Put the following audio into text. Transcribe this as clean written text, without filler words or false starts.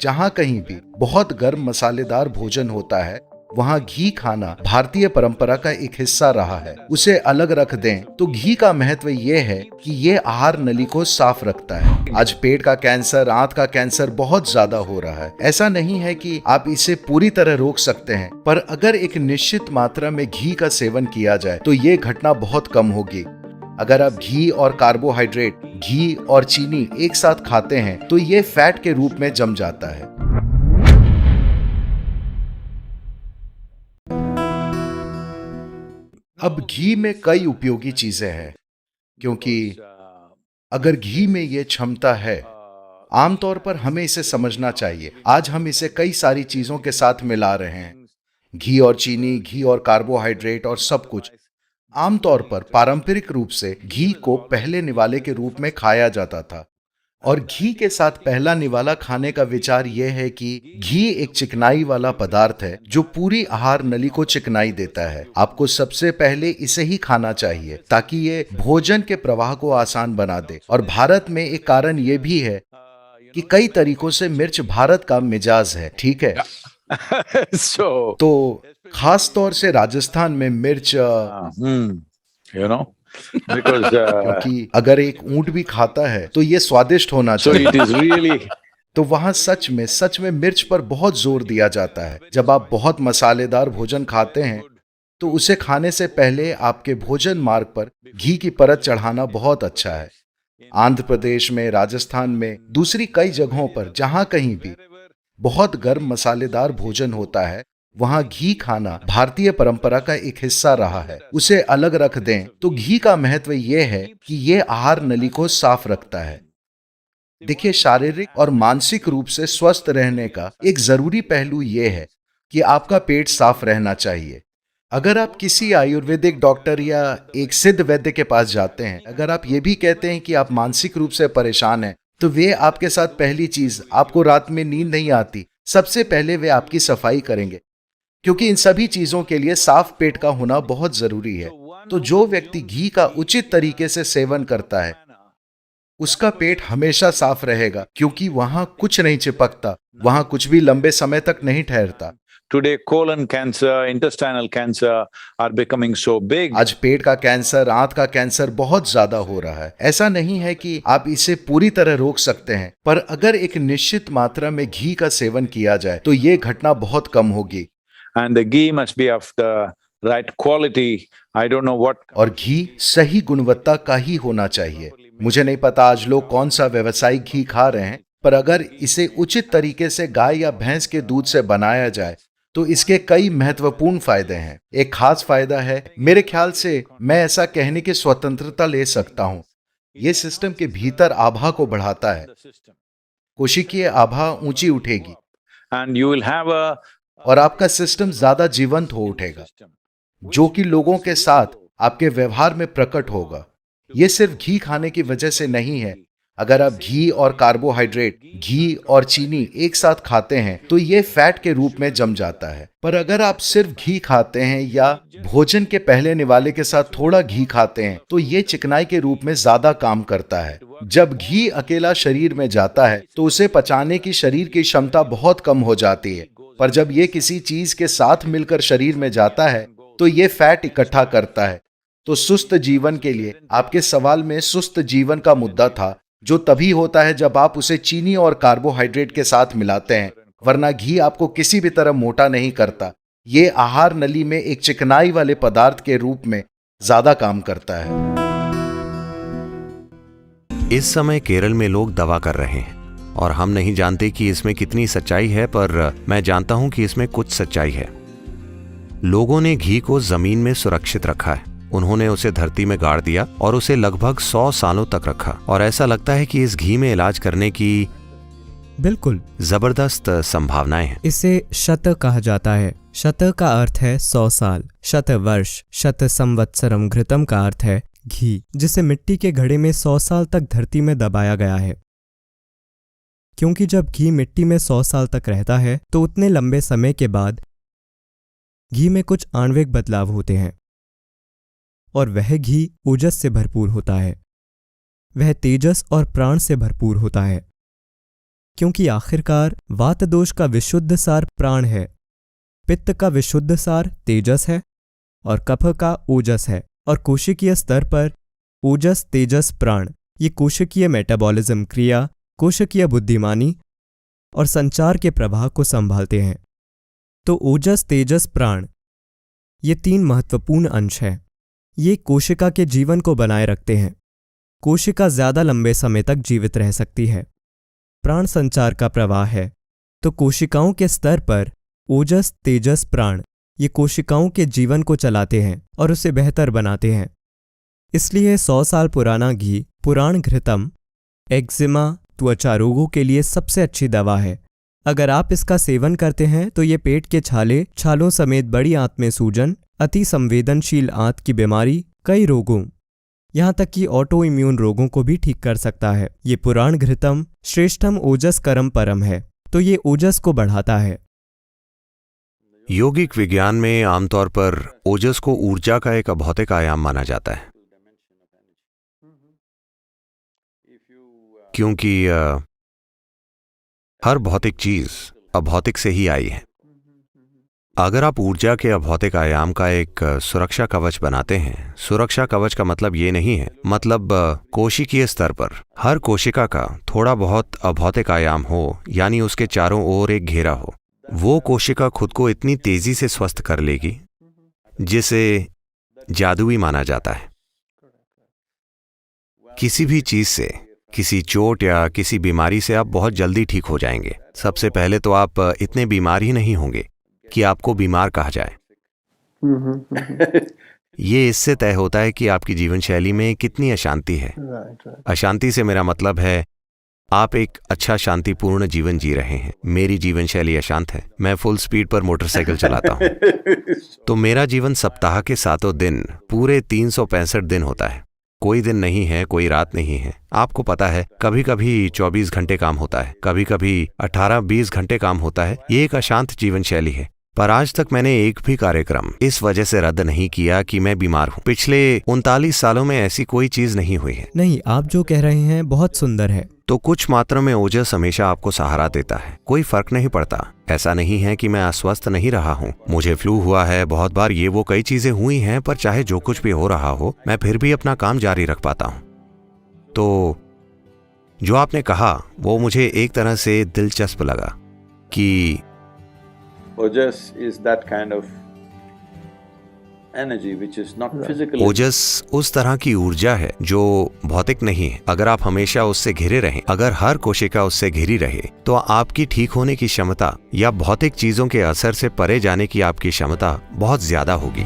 जहाँ कहीं भी बहुत गर्म मसालेदार भोजन होता है वहाँ घी खाना भारतीय परंपरा का एक हिस्सा रहा है। उसे अलग रख दें तो घी का महत्व ये है कि ये आहार नली को साफ रखता है। आज पेट का कैंसर, आंत का कैंसर बहुत ज्यादा हो रहा है। ऐसा नहीं है कि आप इसे पूरी तरह रोक सकते हैं, पर अगर एक निश्चित मात्रा में घी का सेवन किया जाए तो ये घटना बहुत कम होगी। अगर आप घी और कार्बोहाइड्रेट, घी और चीनी एक साथ खाते हैं तो ये फैट के रूप में जम जाता है। अब घी में कई उपयोगी चीजें हैं, क्योंकि अगर घी में ये क्षमता है, आमतौर पर हमें इसे समझना चाहिए। आज हम इसे कई सारी चीजों के साथ मिला रहे हैं, घी और चीनी, घी और कार्बोहाइड्रेट और सब कुछ। आमतौर पर पारंपरिक रूप से घी को पहले निवाले के रूप में खाया जाता था, और घी के साथ पहला निवाला खाने का विचार यह है कि घी एक चिकनाई वाला पदार्थ है जो पूरी आहार नली को चिकनाई देता है। आपको सबसे पहले इसे ही खाना चाहिए ताकि ये भोजन के प्रवाह को आसान बना दे। और भारत में एक कारण ये भी है कि कई तरीकों से मिर्च भारत का मिजाज है, ठीक है? तो खास तौर से राजस्थान में मिर्च क्योंकि अगर एक ऊंट भी खाता है तो ये स्वादिष्ट होना चाहिए। तो वहाँ सच में मिर्च पर बहुत जोर दिया जाता है। जब आप बहुत मसालेदार भोजन खाते हैं तो उसे खाने से पहले आपके भोजन मार्ग पर घी की परत चढ़ाना बहुत अच्छा है। आंध्र प्रदेश में, राजस्थान में, दूसरी कई जगहों पर जहाँ कहीं भी बहुत गर्म मसालेदार भोजन होता है वहाँ घी खाना भारतीय परंपरा का एक हिस्सा रहा है। उसे अलग रख दें तो घी का महत्व ये है कि ये आहार नली को साफ रखता है। देखिए, शारीरिक और मानसिक रूप से स्वस्थ रहने का एक जरूरी पहलू ये है कि आपका पेट साफ रहना चाहिए। अगर आप किसी आयुर्वेदिक डॉक्टर या एक सिद्ध वैद्य के पास जाते हैं, अगर आप ये भी कहते हैं कि आप मानसिक रूप से परेशान हैं, तो वे आपके साथ पहली चीज, आपको रात में नींद नहीं आती, सबसे पहले वे आपकी सफाई करेंगे, क्योंकि इन सभी चीजों के लिए साफ पेट का होना बहुत जरूरी है। तो जो व्यक्ति घी का उचित तरीके से सेवन करता है उसका पेट हमेशा साफ रहेगा, क्योंकि वहां कुछ नहीं चिपकता, वहां कुछ भी लंबे समय तक नहीं ठहरता। Today, colon cancer, intestinal cancer are becoming so big. आज पेट का कैंसर, आंत का कैंसर बहुत ज्यादा हो रहा है। ऐसा नहीं है कि आप इसे पूरी तरह रोक सकते हैं, पर अगर एक निश्चित मात्रा में घी का सेवन किया जाए तो ये घटना बहुत कम होगी। And the ghee must be of the right quality. I don't know what. और घी सही गुणवत्ता का ही होना चाहिए। मुझे नहीं पता आज लोग कौन सा व्यावसायिक घी खा रहे हैं, पर अगर इसे उचित तरीके से गाय या भैंस के दूध से बनाया जाए तो इसके कई महत्वपूर्ण फायदे हैं। एक खास फायदा है, मेरे ख्याल से मैं ऐसा कहने की स्वतंत्रता ले सकता हूं, ये सिस्टम के भीतर आभा को बढ़ाता है। कोशिकीय आभा ऊंची उठेगी And you will have a और आपका सिस्टम ज्यादा जीवंत हो उठेगा, जो कि लोगों के साथ आपके व्यवहार में प्रकट होगा। ये सिर्फ घी खाने की वजह से नहीं है। अगर आप घी और कार्बोहाइड्रेट, घी और चीनी एक साथ खाते हैं तो ये फैट के रूप में जम जाता है। पर अगर आप सिर्फ घी खाते हैं या भोजन के पहले निवाले के साथ थोड़ा घी खाते हैं तो ये चिकनाई के रूप में ज्यादा काम करता है। जब घी अकेला शरीर में जाता है तो उसे पचाने की शरीर की क्षमता बहुत कम हो जाती है, पर जब ये किसी चीज के साथ मिलकर शरीर में जाता है तो ये फैट इकट्ठा करता है। तो सुस्त जीवन के लिए, आपके सवाल में सुस्त जीवन का मुद्दा था, जो तभी होता है जब आप उसे चीनी और कार्बोहाइड्रेट के साथ मिलाते हैं, वरना घी आपको किसी भी तरह मोटा नहीं करता। ये आहार नली में एक चिकनाई वाले पदार्थ के रूप में ज्यादा काम करता है। इस समय केरल में लोग दवा कर रहे हैं और हम नहीं जानते कि इसमें कितनी सच्चाई है, पर मैं जानता हूं कि इसमें कुछ सच्चाई है। लोगों ने घी को जमीन में सुरक्षित रखा है। उन्होंने उसे धरती में गाड़ दिया और उसे लगभग 100 सालों तक रखा, और ऐसा लगता है कि इस घी में इलाज करने की बिल्कुल जबरदस्त संभावनाएं हैं। इसे शत कहा जाता है। शत का अर्थ है 100 साल, शत वर्ष, शत संवत्सरम घृतम का अर्थ है घी, जिसे मिट्टी के घड़े में 100 साल तक धरती में दबाया गया है। क्योंकि जब घी मिट्टी में 100 साल तक रहता है तो उतने लंबे समय के बाद घी में कुछ आणविक बदलाव होते हैं और वह घी ओजस से भरपूर होता है। वह तेजस और प्राण से भरपूर होता है। क्योंकि आखिरकार वात दोष का विशुद्ध सार प्राण है, पित्त का विशुद्ध सार तेजस है और कफ का ओजस है। और कोशिकीय स्तर पर ओजस तेजस प्राण ये कोशिकीय मेटाबॉलिज्म क्रिया, कोशिकीय बुद्धिमानी और संचार के प्रवाह को संभालते हैं। तो ओजस तेजस प्राण ये 3 महत्वपूर्ण अंश हैं। ये कोशिका के जीवन को बनाए रखते हैं। कोशिका ज्यादा लंबे समय तक जीवित रह सकती है। प्राण संचार का प्रवाह है, तो कोशिकाओं के स्तर पर ओजस तेजस प्राण ये कोशिकाओं के जीवन को चलाते हैं और उसे बेहतर बनाते हैं। इसलिए 100 साल पुराना घी पुराण घृतम एक्जिमा त्वचा रोगों के लिए सबसे अच्छी दवा है। अगर आप इसका सेवन करते हैं तो ये पेट के छालों समेत बड़ी आंत में सूजन, अति संवेदनशील आंत की बीमारी, कई रोगों यहाँ तक कि ऑटो इम्यून रोगों को भी ठीक कर सकता है। ये पुराण घृतम श्रेष्ठम ओजस करम परम है, तो ये ओजस को बढ़ाता है। यौगिक विज्ञान में आमतौर पर ओजस को ऊर्जा का एक अभौतिक आयाम माना जाता है, क्योंकि हर भौतिक चीज अभौतिक से ही आई है। अगर आप ऊर्जा के अभौतिक आयाम का एक सुरक्षा कवच बनाते हैं, सुरक्षा कवच का मतलब ये नहीं है, मतलब कोशिकीय स्तर पर हर कोशिका का थोड़ा बहुत अभौतिक आयाम हो, यानी उसके चारों ओर एक घेरा हो, वो कोशिका खुद को इतनी तेजी से स्वस्थ कर लेगी जिसे जादुई माना जाता है। किसी भी चीज से, किसी चोट या किसी बीमारी से आप बहुत जल्दी ठीक हो जाएंगे। सबसे पहले तो आप इतने बीमार ही नहीं होंगे कि आपको बीमार कहा जाए। ये इससे तय होता है कि आपकी जीवन शैली में कितनी अशांति है। अशांति से मेरा मतलब है आप एक अच्छा शांतिपूर्ण जीवन जी रहे हैं। मेरी जीवन शैली अशांत है। मैं फुल स्पीड पर मोटरसाइकिल चलाता हूँ, तो मेरा जीवन सप्ताह के 7 दिन पूरे 365 दिन होता है। कोई दिन नहीं है, कोई रात नहीं है। आपको पता है, कभी कभी 24 घंटे काम होता है, कभी कभी 18-20 घंटे काम होता है। ये एक अशांत जीवन शैली है। पर आज तक मैंने एक भी कार्यक्रम इस वजह से रद्द नहीं किया कि मैं बीमार हूँ। पिछले 39 सालों में ऐसी कोई चीज नहीं हुई है। नहीं, आप जो कह रहे हैं बहुत सुंदर है। तो कुछ मात्रा में ओजस हमेशा आपको सहारा देता है। कोई फर्क नहीं पड़ता। ऐसा नहीं है कि मैं अस्वस्थ नहीं रहा हूँ। मुझे फ्लू हुआ है बहुत बार, ये वो कई चीजें हुई हैं, पर चाहे जो कुछ भी हो रहा हो, मैं फिर भी अपना काम जारी रख पाता हूँ। तो जो आपने कहा वो मुझे एक तरह से दिलचस्प लगा कि Ojas is that kind of energy which is not physical. ओजस उस तरह की ऊर्जा है जो भौतिक नहीं है। अगर आप हमेशा उससे घिरे रहें, अगर हर कोशिका उससे घिरी रहे, तो आपकी ठीक होने की क्षमता या भौतिक चीजों के असर से परे जाने की आपकी क्षमता बहुत ज्यादा होगी।